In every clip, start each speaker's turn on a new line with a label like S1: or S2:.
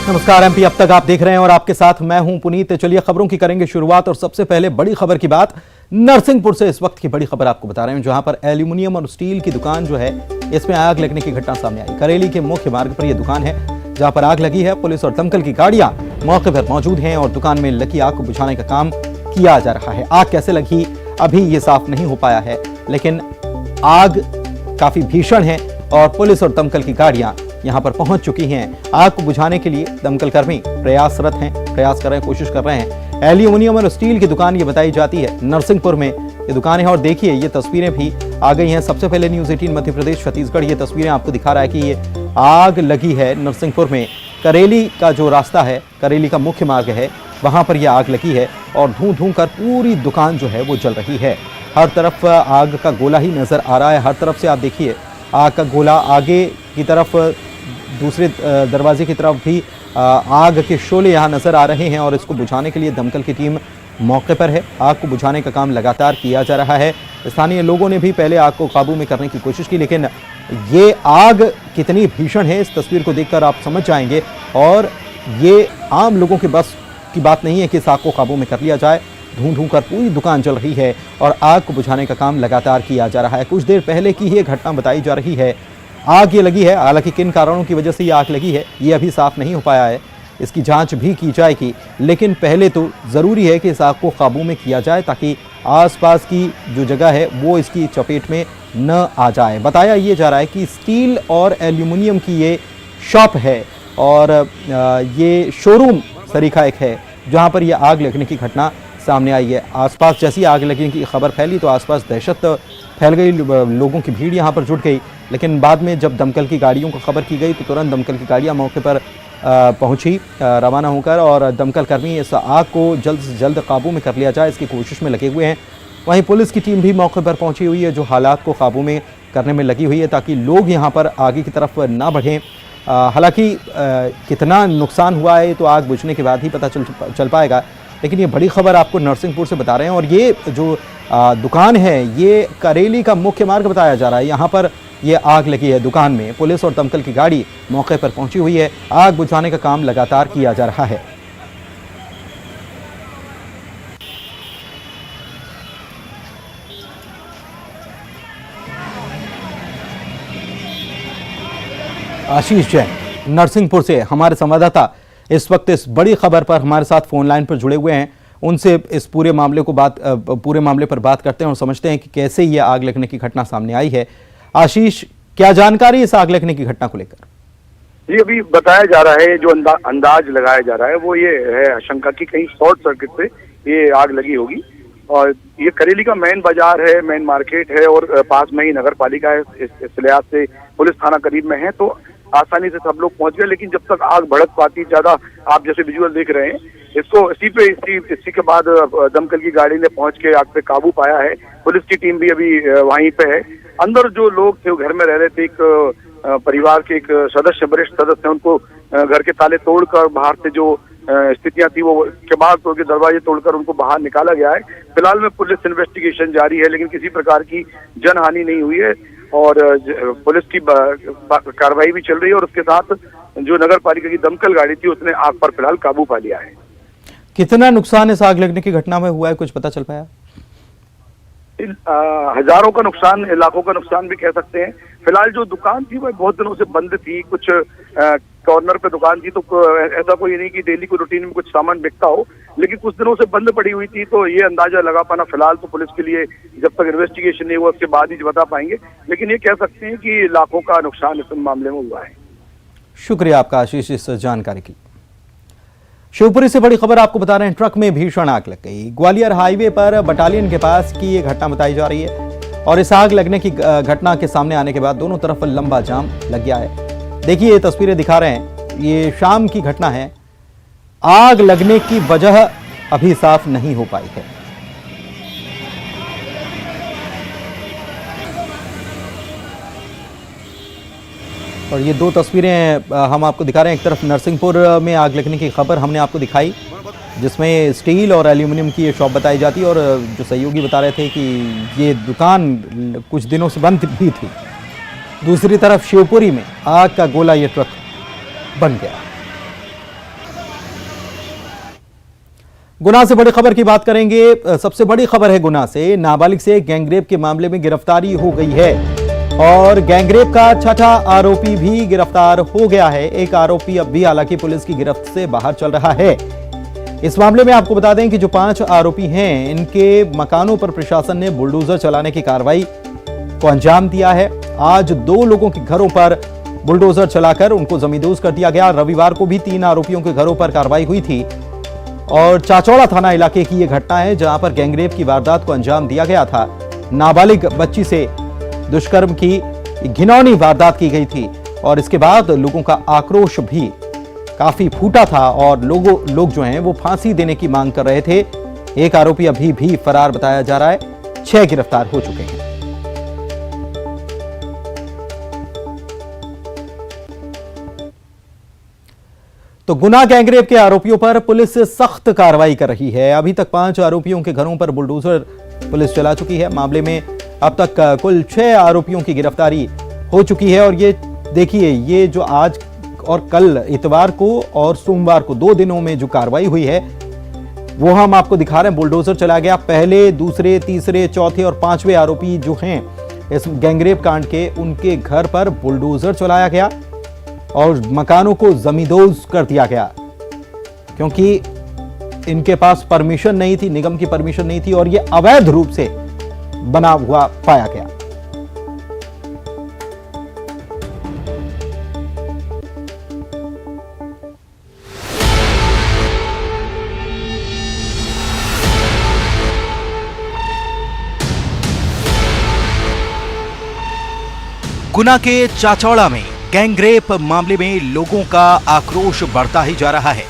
S1: नमस्कार एमपी अब तक आप देख रहे हैं और आपके साथ मैं हूं पुनीत। चलिए खबरों की करेंगे शुरुआत और सबसे पहले बड़ी खबर की बात नरसिंहपुर से। इस वक्त की बड़ी खबर आपको बता रहे हैं जहां पर एल्यूमिनियम और स्टील की दुकान जो है इसमें आग लगने की घटना सामने आई। करेली के मुख्य मार्ग पर यह दुकान है जहां पर आग लगी है। पुलिस और दमकल की गाड़ियां मौके पर मौजूद हैं और दुकान में लगी आग को बुझाने का काम किया जा रहा है। आग कैसे लगी अभी ये साफ नहीं हो पाया है, लेकिन आग काफी भीषण है और पुलिस और दमकल की गाड़ियां यहां पर पहुंच चुकी हैं। आग को बुझाने के लिए दमकल कर्मी प्रयास कर रहे हैं, कोशिश कर रहे हैं। एल्यूमिनियम और स्टील की दुकान ये बताई जाती है नरसिंहपुर में ये दुकान है और देखिए ये तस्वीरें भी आ गई हैं। सबसे पहले न्यूज़ 18 मध्य प्रदेश छत्तीसगढ़ ये तस्वीरें आपको दिखा रहा है कि ये आग लगी है नरसिंहपुर में। करेली का जो रास्ता है, करेली का मुख्य मार्ग है, वहां पर यह आग लगी है और धूं धूं कर पूरी दुकान जो है वो जल रही है। हर तरफ आग का गोला ही नजर आ रहा है। हर तरफ से आप देखिए आग का गोला, आगे की तरफ दूसरे दरवाजे की तरफ भी आग के शोले यहाँ नजर आ रहे हैं और इसको बुझाने के लिए दमकल की टीम मौके पर है। आग को बुझाने का काम लगातार किया जा रहा है। स्थानीय लोगों ने भी पहले आग को काबू में करने की कोशिश की, लेकिन ये आग कितनी भीषण है इस तस्वीर को देखकर आप समझ जाएंगे। और ये आम लोगों के बस की बात नहीं है कि इस आग को काबू में कर लिया जाए। धूं धूं कर पूरी दुकान जल रही है और आग को बुझाने का काम लगातार किया जा रहा है। कुछ देर पहले की ये घटना बताई जा रही है। आग ये लगी है, हालांकि किन कारणों की वजह से ये आग लगी है ये अभी साफ नहीं हो पाया है। इसकी जांच भी की जाएगी, लेकिन पहले तो ज़रूरी है कि इस आग को काबू में किया जाए ताकि आसपास की जो जगह है वो इसकी चपेट में न आ जाए। बताया ये जा रहा है कि स्टील और एल्यूमिनियम की ये शॉप है और ये शोरूम सरीखा एक है जहाँ पर यह आग लगने की घटना सामने आई है। आसपास जैसी आग लगने की खबर फैली तो आसपास दहशत फैल गई, लोगों की भीड़ यहाँ पर जुट गई। लेकिन बाद में जब दमकल की गाड़ियों को खबर की गई तो तुरंत दमकल की गाड़ियाँ मौके पर पहुंची रवाना होकर और दमकल कर्मी इस आग को जल्द से जल्द काबू में कर लिया जाए इसकी कोशिश में लगे हुए हैं। वहीं पुलिस की टीम भी मौके पर पहुंची हुई है जो हालात को काबू में करने में लगी हुई है ताकि लोग यहाँ पर आगे की तरफ ना बढ़ें। हालांकि कितना नुकसान हुआ है तो आग बुझने के बाद ही पता चल पाएगा, लेकिन ये बड़ी खबर आपको नरसिंहपुर से बता रहे हैं। और ये जो दुकान है ये करेली का मुख्य मार्ग बताया जा रहा है। यहाँ पर ये आग लगी है दुकान में। पुलिस और दमकल की गाड़ी मौके पर पहुंची हुई है। आग बुझाने का काम लगातार किया जा रहा है। आशीष जैन नरसिंहपुर से हमारे संवाददाता इस वक्त इस बड़ी खबर पर हमारे साथ फोन लाइन पर जुड़े हुए हैं। उनसे इस पूरे मामले पर बात करते हैं और समझते हैं कि कैसे ये आग लगने की घटना सामने आई है। आशीष, क्या जानकारी इस आग लगने की घटना को लेकर?
S2: जी, अभी बताया जा रहा है, जो अंदाज लगाया जा रहा है वो ये है आशंका की कहीं शॉर्ट सर्किट से ये आग लगी होगी। और ये करेली का मेन बाजार है, मेन मार्केट है और पास में ही नगर पालिका है। इस लिहाज से पुलिस थाना करीब में है तो आसानी से सब लोग पहुंच गए। लेकिन जब तक आग भड़क पाती, ज्यादा आप जैसे विजुअल देख रहे हैं, इसी के बाद दमकल की गाड़ी ने पहुंच के आग पे काबू पाया है। पुलिस की टीम भी अभी वहीं पे है। अंदर जो लोग थे वो घर में रह रहे थे, एक परिवार के एक सदस्य, वरिष्ठ सदस्य हैं, उनको घर के ताले तोड़कर बाहर से जो स्थितियां थी वो के बाहर तोड़ के दरवाजे तोड़कर उनको बाहर निकाला गया है। फिलहाल में पुलिस इन्वेस्टिगेशन जारी है, लेकिन किसी प्रकार की जनहानि नहीं हुई है और पुलिस की कार्रवाई भी चल रही है। और उसके साथ जो नगर पालिका की दमकल गाड़ी थी उसने आग पर फिलहाल काबू पा लिया है।
S1: कितना नुकसान इस आग लगने की घटना में हुआ है, कुछ पता चल पाया?
S2: हजारों का नुकसान, लाखों का नुकसान भी कह सकते हैं। फिलहाल जो दुकान थी वह बहुत दिनों से बंद थी। कुछ कॉर्नर पे दुकान थी तो ऐसा कोई नहीं कि डेली को रूटीन में कुछ सामान बिकता हो, लेकिन कुछ दिनों से बंद पड़ी हुई थी तो ये अंदाजा लगा पाना फिलहाल तो पुलिस के लिए जब तक इन्वेस्टिगेशन नहीं हुआ उसके बाद ही बता पाएंगे। लेकिन ये कह सकते हैं कि लाखों का नुकसान इस मामले में हुआ है।
S1: शुक्रिया आपका आशीष इस जानकारी की। शिवपुरी से बड़ी खबर आपको बता रहे हैं, ट्रक में भीषण आग लग गई। ग्वालियर हाईवे पर बटालियन के पास की ये घटना बताई जा रही है और इस आग लगने की घटना के सामने आने के बाद दोनों तरफ लंबा जाम लग गया है। देखिए ये तस्वीरें दिखा रहे हैं, ये शाम की घटना है। आग लगने की वजह अभी साफ नहीं हो पाई है। और ये दो तस्वीरें हम आपको दिखा रहे हैं। एक तरफ नरसिंहपुर में आग लगने की खबर हमने आपको दिखाई जिसमें स्टील और एल्यूमिनियम की ये शॉप बताई जाती है और जो सहयोगी बता रहे थे कि ये दुकान कुछ दिनों से बंद भी थी। दूसरी तरफ शिवपुरी में आग का गोला ये ट्रक बन गया। गुना से बड़ी खबर की बात करेंगे। सबसे बड़ी खबर है गुना से। नाबालिग से गैंगरेप के मामले में गिरफ्तारी हो गई है और गैंगरेप का छठा आरोपी भी गिरफ्तार हो गया है। एक आरोपी अब भी हालांकि पुलिस की गिरफ्त से बाहर चल रहा है। इस मामले में आपको बता दें कि जो 5 आरोपी हैं, इनके मकानों पर प्रशासन ने बुलडोजर चलाने की कार्रवाई को अंजाम दिया है। आज 2 लोगों के घरों पर बुलडोजर चलाकर उनको जमींदोज कर दिया गया। रविवार को भी 3 आरोपियों के घरों पर कार्रवाई हुई थी और चाचौड़ा थाना इलाके की यह घटना है जहां पर गैंगरेप की वारदात को अंजाम दिया गया था। नाबालिग बच्ची से दुष्कर्म की घिनौनी वारदात की गई थी और इसके बाद लोगों का आक्रोश भी काफी फूटा था और लोग जो हैं वो फांसी देने की मांग कर रहे थे। एक आरोपी अभी भी फरार बताया जा रहा है। 6 गिरफ्तार हो चुके हैं। तो गुना गैंगरेप के आरोपियों पर पुलिस सख्त कार्रवाई कर रही है। अभी तक 5 आरोपियों के घरों पर बुलडोजर पुलिस चला चुकी है। मामले में अब तक कुल 6 आरोपियों की गिरफ्तारी हो चुकी है। और ये देखिए, ये जो आज और कल इतवार को और सोमवार को 2 दिनों में जो कार्रवाई हुई है वो हम आपको दिखा रहे हैं। बुलडोजर चला गया। पहले, दूसरे, तीसरे, चौथे और 5वें आरोपी जो हैं इस गैंगरेप कांड के, उनके घर पर बुलडोजर चलाया गया और मकानों को जमींदोज कर दिया गया क्योंकि इनके पास परमिशन नहीं थी, निगम की परमिशन नहीं थी और ये अवैध रूप से बना हुआ पाया गया।
S3: गुना के चाचौड़ा में गैंगरेप मामले में लोगों का आक्रोश बढ़ता ही जा रहा है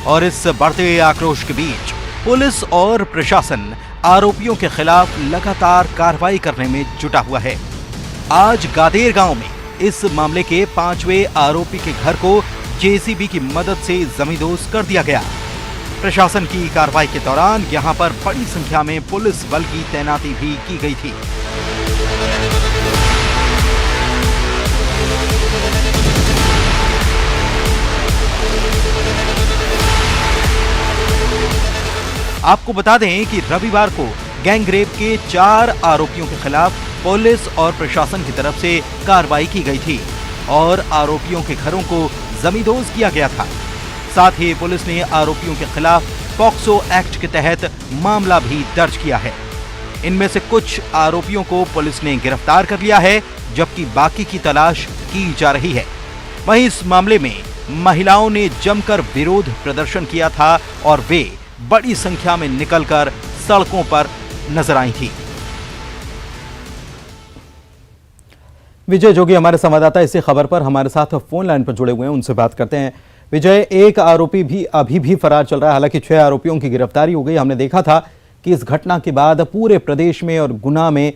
S3: और इस बढ़ते आक्रोश के बीच पुलिस और प्रशासन आरोपियों के खिलाफ लगातार कार्रवाई करने में जुटा हुआ है। आज गादेर गांव में इस मामले के 5वें आरोपी के घर को जेसीबी की मदद से जमींदोज कर दिया गया। प्रशासन की कार्रवाई के दौरान यहां पर बड़ी संख्या में पुलिस बल की तैनाती भी की गई थी। आपको बता दें कि रविवार को गैंगरेप के 4 आरोपियों के खिलाफ पुलिस और प्रशासन की तरफ से कार्रवाई की गई थी और आरोपियों के घरों को जमींदोज किया गया था। साथ ही पुलिस ने आरोपियों के खिलाफ पॉक्सो एक्ट के तहत मामला भी दर्ज किया है। इनमें से कुछ आरोपियों को पुलिस ने गिरफ्तार कर लिया है जबकि बाकी की तलाश की जा रही है। वहीं इस मामले में महिलाओं ने जमकर विरोध प्रदर्शन किया था और वे बड़ी संख्या में निकलकर सड़कों पर नजर आई थी।
S1: विजय जोगी हमारे संवाददाता इसी खबर पर हमारे साथ फोन लाइन पर जुड़े हुए हैं, उनसे बात करते हैं। विजय, एक आरोपी भी अभी भी फरार चल रहा है। हालांकि 6 आरोपियों की गिरफ्तारी हो गई। हमने देखा था कि इस घटना के बाद पूरे प्रदेश में और गुना में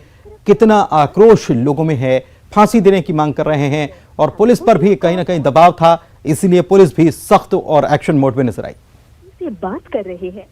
S1: कितना आक्रोश लोगों में है। फांसी देने की मांग कर रहे हैं और पुलिस पर भी कहीं ना कहीं दबाव था, इसलिए पुलिस भी सख्त और एक्शन मोड में नजर आई।
S4: से बात कर रहे हैं।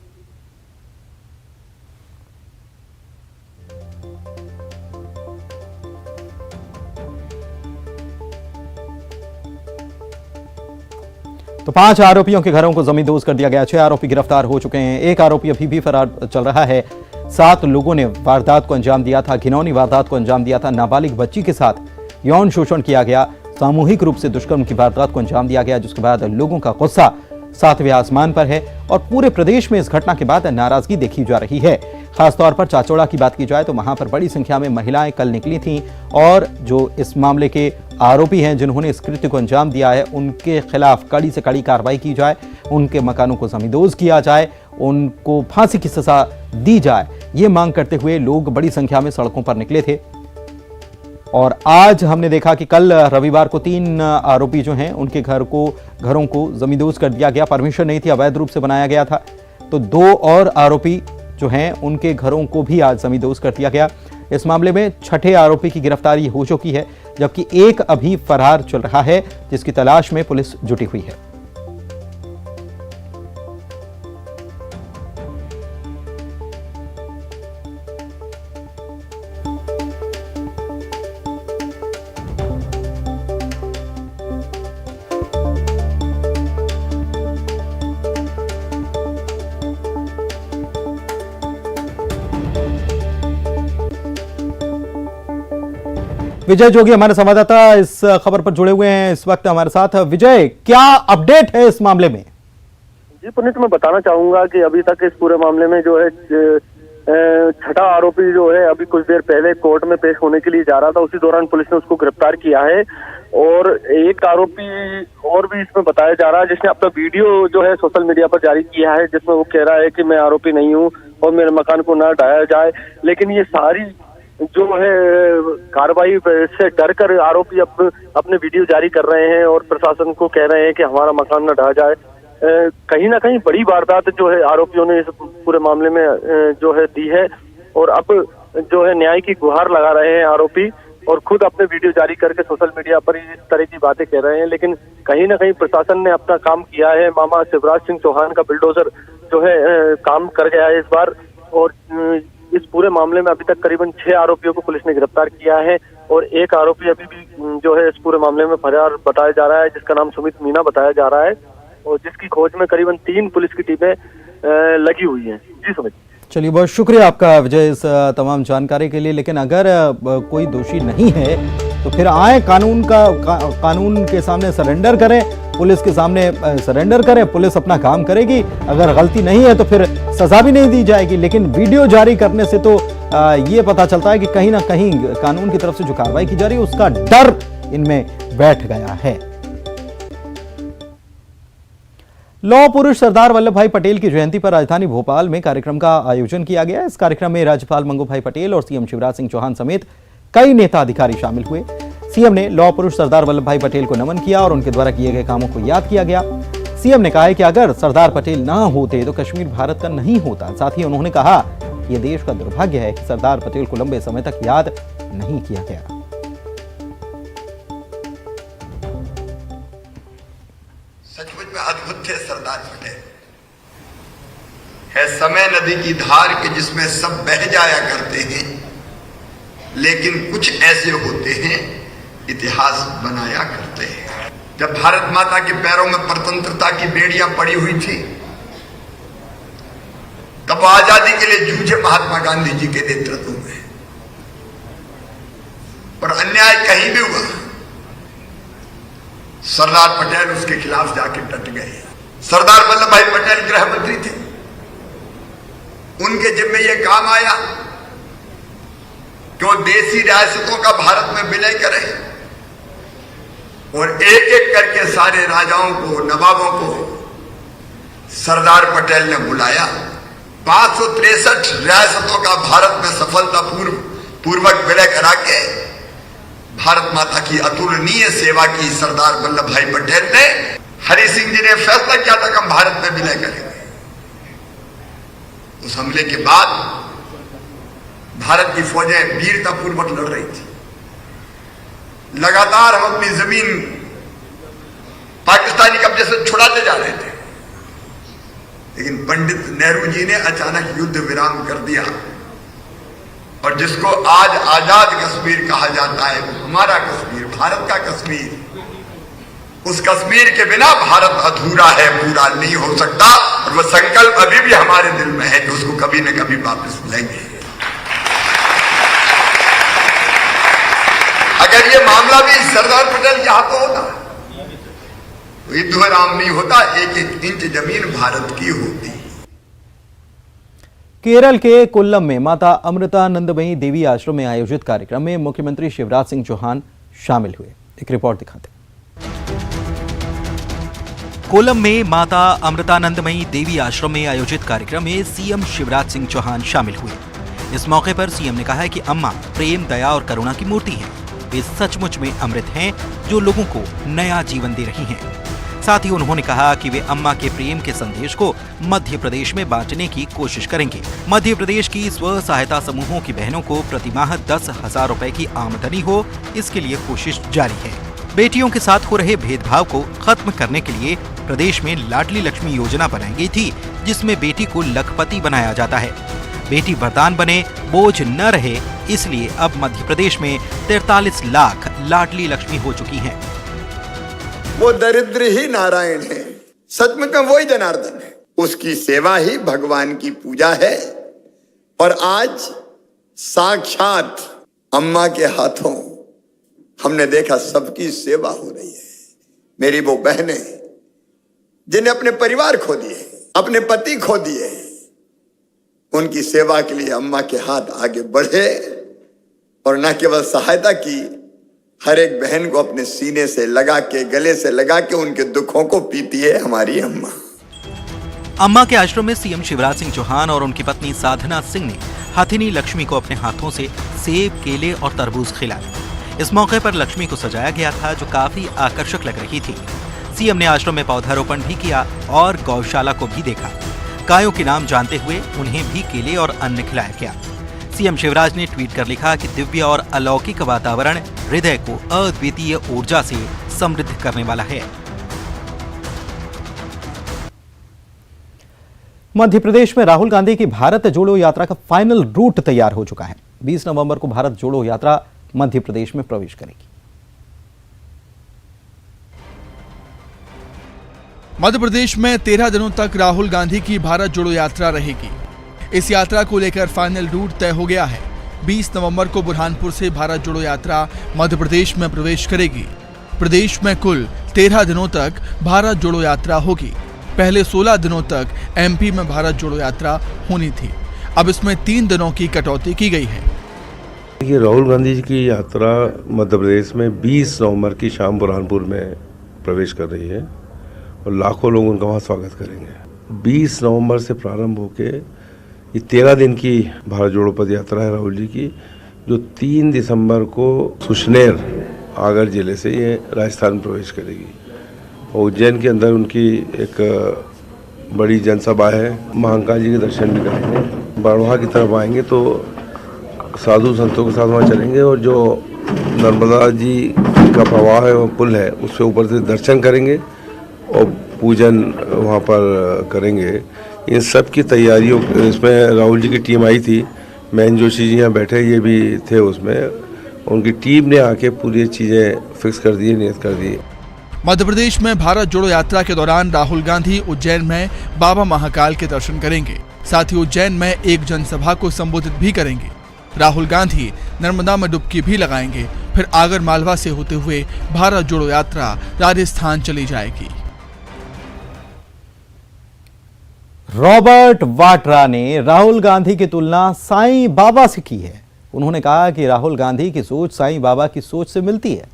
S1: तो 5 आरोपियों के घरों को जमींदोज कर दिया गया। 6 आरोपी गिरफ्तार हो चुके हैं। एक आरोपी अभी भी फरार चल रहा है। 7 लोगों ने वारदात को अंजाम दिया था, घिनौनी वारदात को अंजाम दिया था। नाबालिग बच्ची के साथ यौन शोषण किया गया, सामूहिक रूप से दुष्कर्म की वारदात को अंजाम दिया गया, जिसके बाद लोगों का गुस्सा 7वें आसमान पर है और पूरे प्रदेश में इस घटना के बाद नाराजगी देखी जा रही है। खासतौर पर चाचौड़ा की बात की जाए तो वहां पर बड़ी संख्या में महिलाएं कल निकली थीं और जो इस मामले के आरोपी हैं जिन्होंने इस कृत्य को अंजाम दिया है, उनके खिलाफ कड़ी से कड़ी कार्रवाई की जाए, उनके मकानों को जमींदोज किया जाए, उनको फांसी की सजा दी जाए, ये मांग करते हुए लोग बड़ी संख्या में सड़कों पर निकले थे। और आज हमने देखा कि कल रविवार को 3 आरोपी जो हैं उनके घरों को जमींदोज कर दिया गया। परमिशन नहीं थी, अवैध रूप से बनाया गया था। तो 2 और आरोपी जो हैं उनके घरों को भी आज जमींदोज कर दिया गया। इस मामले में 6ठे आरोपी की गिरफ्तारी हो चुकी है जबकि एक अभी फरार चल रहा है जिसकी तलाश में पुलिस जुटी हुई है। विजय जोगी हमारे संवाददाता इस खबर पर जुड़े हुए हैं इस वक्त हमारे साथ। विजय, क्या अपडेट है इस मामले में?
S5: जी पुनीत, मैं बताना चाहूंगा कि अभी तक इस पूरे मामले में जो है छठा आरोपी जो है अभी कुछ देर पहले कोर्ट में पेश होने के लिए जा रहा था। उसी दौरान पुलिस ने उसको गिरफ्तार किया है और एक आरोपी और भी इसमें बताया जा रहा है जिसने अपना वीडियो जो है सोशल मीडिया पर जारी किया है, जिसमें वो कह रहा है कि मैं आरोपी नहीं हूँ और मेरे मकान को न ढाया जाए। लेकिन ये सारी जो है कार्रवाई से डरकर आरोपी अपने वीडियो जारी कर रहे हैं और प्रशासन को कह रहे हैं कि हमारा मकान न ढहा जाए। कहीं ना कहीं बड़ी वारदात जो है आरोपियों ने इस पूरे मामले में जो है दी है और अब जो है न्याय की गुहार लगा रहे हैं आरोपी और खुद अपने वीडियो जारी करके सोशल मीडिया पर इस तरह की बातें कह रहे हैं। लेकिन कहीं ना कहीं प्रशासन ने अपना काम किया है। मामा शिवराज सिंह चौहान का बुलडोजर जो है काम कर गया है इस बार और इस पूरे मामले में अभी तक करीबन 6 आरोपियों को पुलिस ने गिरफ्तार किया है और एक आरोपी अभी भी जो है इस पूरे मामले में फरार बताया जा रहा है, जिसका नाम सुमित मीना बताया जा रहा है और जिसकी खोज में करीबन 3 पुलिस की टीमें लगी हुई हैं। जी सुमित।
S1: चलिए, बहुत शुक्रिया आपका विजय इस तमाम जानकारी के लिए। लेकिन अगर कोई दोषी नहीं है तो फिर आए कानून के सामने सरेंडर करें, पुलिस के सामने सरेंडर करें, पुलिस अपना काम करेगी। अगर गलती नहीं है तो फिर सजा भी नहीं दी जाएगी। लेकिन वीडियो जारी करने से तो ये पता चलता है कि कहीं ना कहीं कानून की तरफ से जो कार्रवाई की जा रही है उसका डर इनमें बैठ गया है। लौह पुरुष सरदार वल्लभ भाई पटेल की जयंती पर राजधानी भोपाल में कार्यक्रम का आयोजन किया गया। इस कार्यक्रम में राज्यपाल मंगू भाई पटेल और सीएम शिवराज सिंह चौहान समेत कई नेता अधिकारी शामिल हुए। सीएम ने लौह पुरुष सरदार वल्लभ भाई पटेल को नमन किया और उनके द्वारा किए गए कामों को याद किया गया। सीएम ने कहा है कि अगर सरदार पटेल ना होते तो कश्मीर भारत का नहीं होता। साथ ही उन्होंने कहा यह देश का दुर्भाग्य है कि सरदार पटेल को लंबे समय तक याद नहीं किया गया।
S6: सचमुच में अद्भुत थे सरदार पटेल। है समय नदी की धार के जिसमें सब बह जाया करते हैं, लेकिन कुछ ऐसे होते हैं इतिहास बनाया करते हैं। जब भारत माता के पैरों में स्वतंत्रता की बेड़ियां पड़ी हुई थी तब आजादी के लिए जूझे महात्मा गांधी जी के नेतृत्व में। पर अन्याय कहीं भी हुआ सरदार पटेल उसके खिलाफ जाके डट गए। सरदार वल्लभ भाई पटेल गृह मंत्री थे, उनके जिम्मे यह काम आया कि वो देसी रियासतों का भारत में विलय करे और एक एक करके सारे राजाओं को, नवाबों को सरदार पटेल ने बुलाया। 563 रियासतों का भारत में सफलतापूर्वक विलय करा के भारत माता की अतुलनीय सेवा की सरदार वल्लभ भाई पटेल ने। हरि सिंह जी ने फैसला किया था कि हम भारत में विलय करेंगे। उस हमले के बाद भारत की फौजें वीरतापूर्वक लड़ रही थी। लगातार हम अपनी जमीन पाकिस्तानी कब्जे से छुड़ाते जा रहे थे, लेकिन पंडित नेहरू जी ने अचानक युद्ध विराम कर दिया और जिसको आज आजाद कश्मीर कहा जाता है, हमारा कश्मीर, भारत का कश्मीर, उस कश्मीर के बिना भारत अधूरा है, पूरा नहीं हो सकता। और वह संकल्प अभी भी हमारे दिल में है कि उसको कभी न कभी वापस लेंगे। अगर ये मामला भी सरदार पटेल के हाथों होता तो युद्ध विराम नहीं होता, एक एक इंच जमीन भारत की होती।
S1: केरल के कोल्लम में माता अमृतानंदमयी देवी आश्रम में आयोजित कार्यक्रम में मुख्यमंत्री शिवराज सिंह चौहान शामिल हुए। एक रिपोर्ट दिखाते हैं।
S3: कोल्लम में माता अमृतानंदमयी देवी आश्रम में आयोजित कार्यक्रम में सीएम शिवराज सिंह चौहान शामिल हुए। इस मौके पर सीएम ने कहा है कि अम्मा प्रेम, दया और करुणा की मूर्ति हैं। वे सचमुच में अमृत हैं जो लोगों को नया जीवन दे रही हैं। साथ ही उन्होंने कहा कि वे अम्मा के प्रेम के संदेश को मध्य प्रदेश में बांटने की कोशिश करेंगे। मध्य प्रदेश की स्व सहायता समूहों की बहनों को प्रतिमाह 10,000 रुपए की आमदनी हो, इसके लिए कोशिश जारी है। बेटियों के साथ हो रहे भेदभाव को खत्म करने के लिए प्रदेश में लाडली लक्ष्मी योजना बनाई गई थी, जिसमें बेटी को लखपति बनाया जाता है। बेटी वरदान बने, बोझ न रहे, इसलिए अब मध्य प्रदेश में 43 लाख लाडली लक्ष्मी हो चुकी हैं।
S6: वो दरिद्र ही नारायण है, सचमुच में वही जनार्दन है, उसकी सेवा ही भगवान की पूजा है। और आज साक्षात अम्मा के हाथों हमने देखा सबकी सेवा हो रही है। मेरी वो बहनें जिन्हें अपने परिवार खो दिए, अपने पति खो दिए, उनकी सेवा के लिए अम्मा के हाथ आगे बढ़े और न केवल सहायता की, हर एक बहन को अपने सीने से लगा के, गले से लगा के उनके दुखों को पीती है हमारी अम्मा।
S3: अम्मा के आश्रम में सीएम शिवराज सिंह चौहान और उनकी पत्नी साधना सिंह ने हथिनी लक्ष्मी को अपने हाथों से सेब, केले और तरबूज खिलाए। इस मौके पर लक्ष्मी को सजाया गया था जो काफी आकर्षक लग रही थी। सीएम ने आश्रम में पौधारोपण भी किया और गौशाला को भी देखा। गायों के नाम जानते हुए उन्हें भी केले और अन्न खिलाया गया। सीएम शिवराज ने ट्वीट कर लिखा कि दिव्य और अलौकिक वातावरण हृदय को अद्वितीय ऊर्जा से समृद्ध करने वाला है।
S1: मध्य प्रदेश में राहुल गांधी की भारत जोड़ो यात्रा का फाइनल रूट तैयार हो चुका है। 20 नवंबर को भारत जोड़ो यात्रा मध्य प्रदेश में प्रवेश करेगी।
S7: मध्य प्रदेश में 13 दिनों तक राहुल गांधी की भारत जोड़ो यात्रा रहेगी। इस यात्रा को लेकर फाइनल रूट तय हो गया है। 20 नवंबर को बुरहानपुर से भारत जोड़ो यात्रा मध्य प्रदेश में प्रवेश करेगी। प्रदेश में कुल 13 दिनों तक भारत जोड़ो यात्रा होगी। पहले 16 दिनों तक एमपी में भारत जोड़ो यात्रा होनी थी। अब इसमें 3 दिनों की कटौती की गई है।
S8: ये राहुल गांधी जी की यात्रा मध्य प्रदेश में 20 नवंबर की शाम बुरहानपुर में प्रवेश कर रही है और लाखों लोग उनका वहाँ स्वागत करेंगे। 20 नवंबर से प्रारंभ होके ये 13 दिन की भारत जोड़ो पद यात्रा है राहुल जी की, जो 3 दिसंबर को सुशनेर आगर जिले से ये राजस्थान में प्रवेश करेगी। उज्जैन के अंदर उनकी एक बड़ी जनसभा है। महाकाल जी के दर्शन भी करेंगे। बाड़वा की तरफ आएंगे तो साधु संतों के साथ वहाँ चलेंगे और जो नर्मदा जी का प्रवाह है, वो पुल है, उससे ऊपर से दर्शन करेंगे और पूजन वहाँ पर करेंगे। इन सब की तैयारियों, इसमें राहुल जी की टीम आई थी, मैन जोशी जी यहाँ बैठे, ये भी थे उसमें। उनकी टीम ने आके पूरी चीज़ें फिक्स कर दी, नियत कर दी।
S7: मध्य प्रदेश में भारत जोड़ो यात्रा के दौरान राहुल गांधी उज्जैन में बाबा महाकाल के दर्शन करेंगे। साथ ही उज्जैन में एक जनसभा को संबोधित भी करेंगे। राहुल गांधी नर्मदा में डुबकी भी लगाएंगे। फिर आगर मालवा से होते हुए भारत जोड़ो यात्रा राजस्थान चली जाएगी।
S1: रॉबर्ट वाड्रा ने राहुल गांधी की तुलना साईं बाबा से की है। उन्होंने कहा कि राहुल गांधी की सोच साईं बाबा की सोच से मिलती है।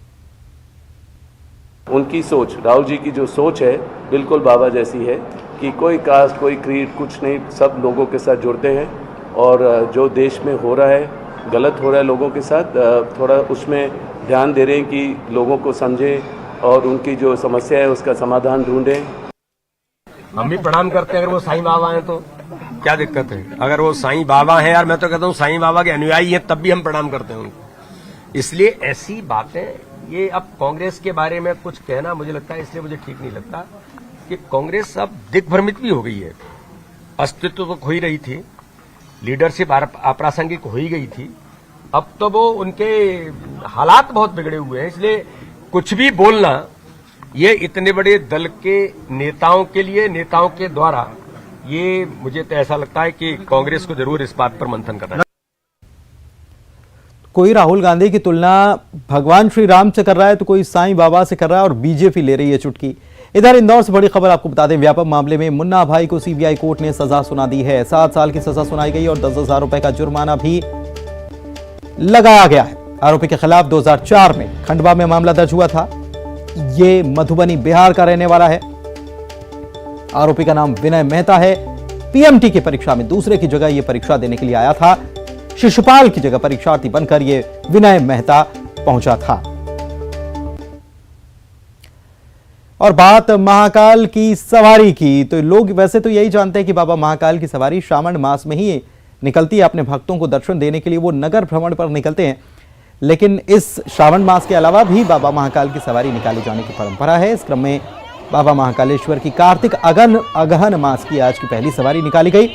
S9: उनकी सोच, राहुल जी की जो सोच है, बिल्कुल बाबा जैसी है कि कोई कास्ट, कोई क्रीड, कुछ नहीं, सब लोगों के साथ जुड़ते हैं। और जो देश में हो रहा है, गलत हो रहा है लोगों के साथ, थोड़ा उसमें ध्यान दे रहे हैं कि लोगों को समझें और उनकी जो समस्या है उसका समाधान ढूंढें।
S10: हम भी प्रणाम करते हैं। अगर वो साईं बाबा हैं तो क्या दिक्कत है? अगर वो साईं बाबा हैं, यार मैं तो कहता हूँ साईं बाबा के अनुयायी हैं, तब भी हम प्रणाम करते हैं उनको। इसलिए ऐसी बातें, ये अब कांग्रेस के बारे में कुछ कहना मुझे लगता है, इसलिए मुझे ठीक नहीं लगता कि कांग्रेस अब दिग्भ्रमित भी हो गई है। अस्तित्व तो खो ही रही थी, लीडरशिप अप्रासंगिक हो ही गई थी। अब तो वो उनके हालात बहुत बिगड़े हुए हैं, इसलिए कुछ भी बोलना ये इतने बड़े दल के नेताओं के लिए, नेताओं के द्वारा, ये मुझे तो ऐसा लगता है कि कांग्रेस को जरूर इस बात पर मंथन करना चाहिए।
S1: कोई राहुल गांधी की तुलना भगवान श्री राम से कर रहा है तो कोई साईं बाबा से कर रहा है और बीजेपी ले रही है चुटकी। इधर इंदौर से बड़ी खबर आपको बता दें, व्यापक मामले में मुन्ना भाई को सीबीआई कोर्ट ने सजा सुना दी है। 7 साल की सजा सुनाई गई और 10,000 रुपए का जुर्माना भी लगाया गया है। आरोपी के खिलाफ 2004 में खंडवा में मामला दर्ज हुआ था। ये मधुबनी बिहार का रहने वाला है। आरोपी का नाम विनय मेहता है। पीएमटी की परीक्षा में दूसरे की जगह यह परीक्षा देने के लिए आया था। शिशुपाल की जगह परीक्षार्थी बनकर यह विनय मेहता पहुंचा था। और बात महाकाल की सवारी की, तो लोग वैसे तो यही जानते हैं कि बाबा महाकाल की सवारी श्रावण मास में ही निकलती है। अपने भक्तों को दर्शन देने के लिए वो नगर भ्रमण पर निकलते हैं। लेकिन इस श्रावण मास के अलावा भी बाबा महाकाल की सवारी निकाले जाने की परंपरा है। इस क्रम में बाबा महाकालेश्वर की कार्तिक अगहन मास की आज की पहली सवारी निकाली गई।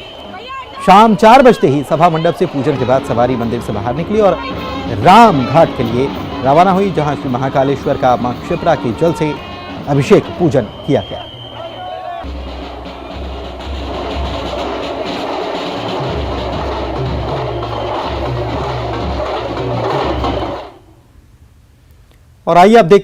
S1: शाम 4 बजते ही सभा मंडप से पूजन के बाद सवारी मंदिर से बाहर निकली और राम घाट के लिए रवाना हुई, जहां श्री महाकालेश्वर का मां क्षिप्रा के जल से अभिषेक पूजन किया गया। और आइए अब देखते